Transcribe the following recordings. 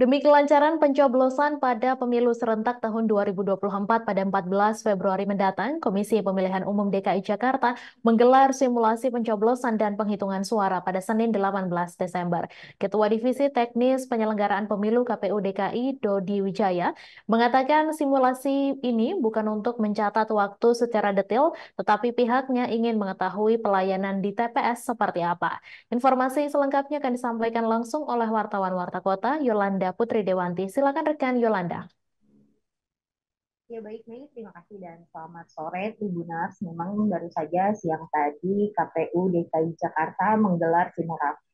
Demi kelancaran pencoblosan pada pemilu serentak tahun 2024 pada 14 Februari mendatang, Komisi Pemilihan Umum DKI Jakarta menggelar simulasi pencoblosan dan penghitungan suara pada Senin 18 Desember. Ketua Divisi Teknis Penyelenggaraan Pemilu KPU DKI, Dodi Wijaya, mengatakan simulasi ini bukan untuk mencatat waktu secara detail, tetapi pihaknya ingin mengetahui pelayanan di TPS seperti apa. Informasi selengkapnya akan disampaikan langsung oleh wartawan Warta Kota, Yolanda Putri Dewanti. Silakan rekan Yolanda. Ya baik Mei, terima kasih dan selamat sore Tribuners. Memang baru saja siang tadi KPU DKI Jakarta menggelar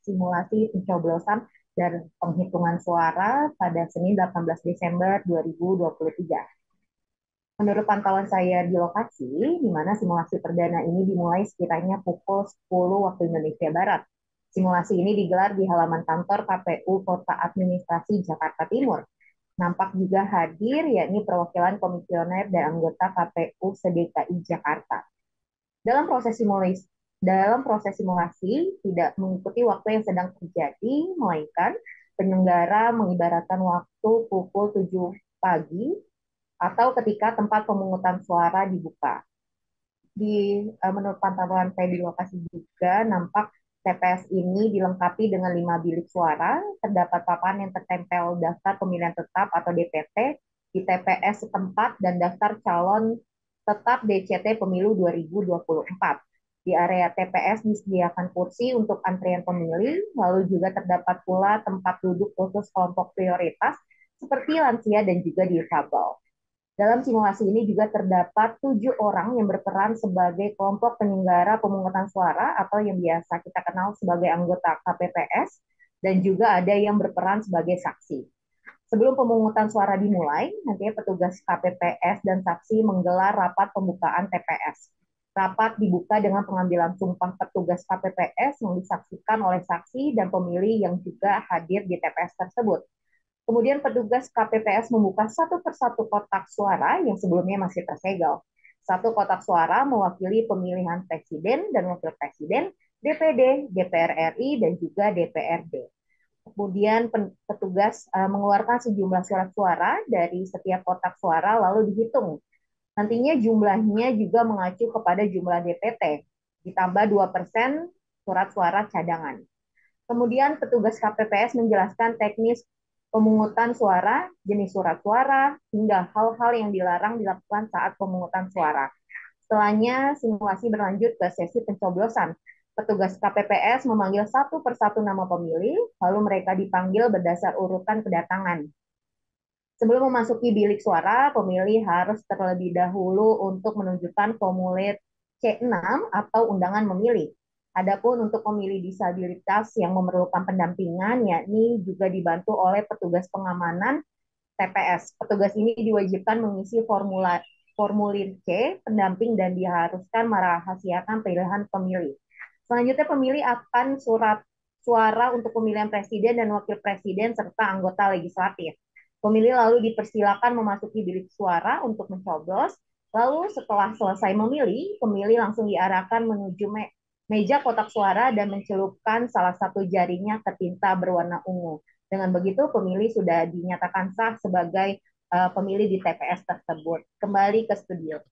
simulasi pencoblosan dan penghitungan suara pada Senin 18 Desember 2023. Menurut pantauan saya di lokasi, di mana simulasi perdana ini dimulai sekiranya pukul 10 waktu Indonesia Barat. Simulasi ini digelar di halaman kantor KPU Kota Administrasi Jakarta Timur. Nampak juga hadir yakni perwakilan komisioner dan anggota KPU se-DKI Jakarta. Dalam proses simulasi tidak mengikuti waktu yang sedang terjadi, melainkan penyelenggara mengibaratkan waktu pukul 7 pagi atau ketika tempat pemungutan suara dibuka. Menurut pantauan saya di lokasi juga nampak TPS ini dilengkapi dengan 5 bilik suara, terdapat papan yang tertempel daftar pemilihan tetap atau DPT di TPS setempat dan daftar calon tetap DCT pemilu 2024. Di area TPS disediakan kursi untuk antrian pemilih, lalu juga terdapat pula tempat duduk khusus kelompok prioritas seperti lansia dan juga difabel. Dalam simulasi ini juga terdapat 7 orang yang berperan sebagai kelompok penyelenggara pemungutan suara atau yang biasa kita kenal sebagai anggota KPPS dan juga ada yang berperan sebagai saksi. Sebelum pemungutan suara dimulai, nantinya petugas KPPS dan saksi menggelar rapat pembukaan TPS. Rapat dibuka dengan pengambilan sumpah petugas KPPS yang disaksikan oleh saksi dan pemilih yang juga hadir di TPS tersebut. Kemudian petugas KPPS membuka satu persatu kotak suara yang sebelumnya masih tersegel. Satu kotak suara mewakili pemilihan presiden dan wakil presiden, DPD, DPR RI, dan juga DPRD. Kemudian petugas mengeluarkan sejumlah surat suara dari setiap kotak suara lalu dihitung. Nantinya jumlahnya juga mengacu kepada jumlah DPT, ditambah 2% surat suara cadangan. Kemudian petugas KPPS menjelaskan teknis pemungutan suara, jenis surat suara, hingga hal-hal yang dilarang dilakukan saat pemungutan suara. Setelahnya, simulasi berlanjut ke sesi pencoblosan. Petugas KPPS memanggil satu persatu nama pemilih, lalu mereka dipanggil berdasar urutan kedatangan. Sebelum memasuki bilik suara, pemilih harus terlebih dahulu untuk menunjukkan formulir C6 atau undangan memilih. Adapun untuk pemilih disabilitas yang memerlukan pendampingan, yakni juga dibantu oleh petugas pengamanan TPS. Petugas ini diwajibkan mengisi formulir C, pendamping, dan diharuskan merahasiakan pilihan pemilih. Selanjutnya pemilih akan surat suara untuk pemilihan presiden dan wakil presiden serta anggota legislatif. Pemilih lalu dipersilakan memasuki bilik suara untuk mencoblos. Lalu setelah selesai memilih, pemilih langsung diarahkan menuju meja kotak suara dan mencelupkan salah satu jarinya ke tinta berwarna ungu. Dengan begitu, pemilih sudah dinyatakan sah sebagai pemilih di TPS tersebut. Kembali ke studio.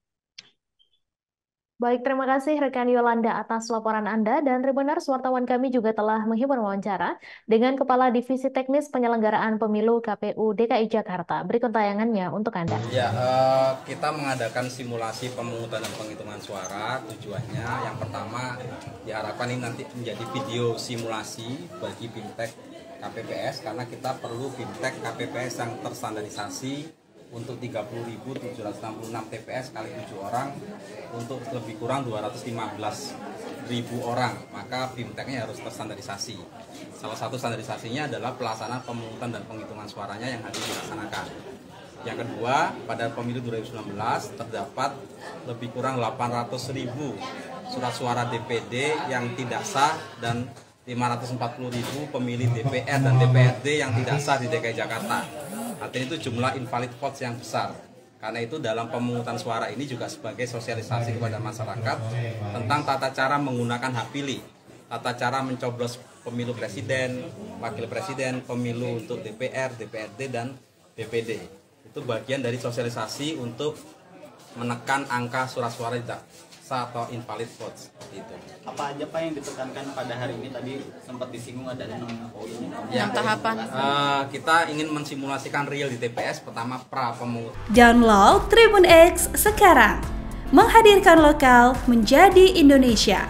Baik, terima kasih rekan Yolanda atas laporan Anda dan Tribuners wartawan kami juga telah menghimpun wawancara dengan Kepala Divisi Teknis Penyelenggaraan Pemilu KPU DKI Jakarta. Berikut tayangannya untuk Anda. Ya, kita mengadakan simulasi pemungutan dan penghitungan suara. Tujuannya yang pertama diharapkan ini nanti menjadi video simulasi bagi BIMTEK KPPS karena kita perlu BIMTEK KPPS yang terstandarisasi untuk 30.766 TPS kali 7 orang untuk lebih kurang 215.000 orang, maka BIMTEK-nya harus terstandarisasi. Salah satu standarisasinya adalah pelaksanaan pemungutan dan penghitungan suaranya yang harus dilaksanakan. Yang kedua, pada pemilu 2019 terdapat lebih kurang 800.000 surat suara DPD yang tidak sah dan 540.000 pemilih DPR dan DPRD yang tidak sah di DKI Jakarta. Artinya itu jumlah invalid votes yang besar. Karena itu dalam pemungutan suara ini juga sebagai sosialisasi kepada masyarakat tentang tata cara menggunakan hak pilih, tata cara mencoblos pemilu presiden, wakil presiden, pemilu untuk DPR, DPRD, dan DPD. Itu bagian dari sosialisasi untuk menekan angka surat suara tidak sah atau invalid votes. Itu. Apa aja Pak yang ditekankan pada hari ini? Tadi sempat disinggung ada 6 poin. Ya, tahapan. Kita ingin mensimulasikan real di TPS. Pertama, pra pemungutan. Download Tribun X sekarang. Menghadirkan lokal menjadi Indonesia.